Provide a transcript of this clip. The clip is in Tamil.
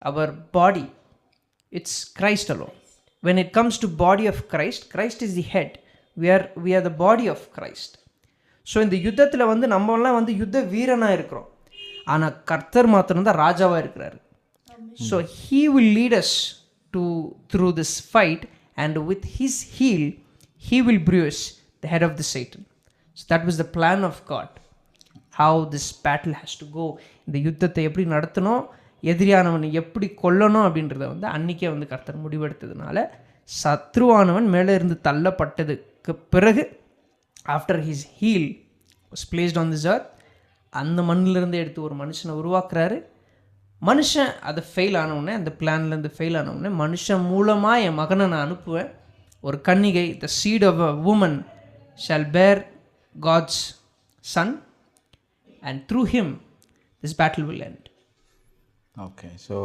our body, it's Christ alone. When it comes to body of Christ, Christ is the head. We are the body of Christ. So இந்த யுத்தத்தில் வந்து நம்மளாம் வந்து யுத்த வீரனாக இருக்கிறோம், ஆனால் கர்த்தர் மாத்திரம் தான் ராஜாவாக இருக்கிறாரு. So he will lead us through this fight, and with his heel he will bruise the head of the Satan. So that was the plan of God, how this battle has to go. இந்த யுத்தத்தை எப்படி நடத்தணும், எதிரியானவனை எப்படி கொல்லணும் அப்படின்றத வந்து அன்றைக்கே வந்து கர்த்தர் முடிவெடுத்ததுனால, சத்ருவானவன் மேலே இருந்து தள்ளப்பட்டதுக்கு பிறகு after his heel was placed on this earth, அந்த மண்ணிலிருந்து எடுத்து ஒரு மனுஷனை உருவாக்குறாரு. மனுஷன் அதை ஃபெயில் ஆனவுடனே, அந்த பிளான்லேருந்து ஃபெயில் ஆனவுடனே, மனுஷன் மூலமாக என் மகனை நான் அனுப்புவேன். ஒரு கன்னிகை, the seat of a woman shall bear God's son, and through him this battle will end. Okay, so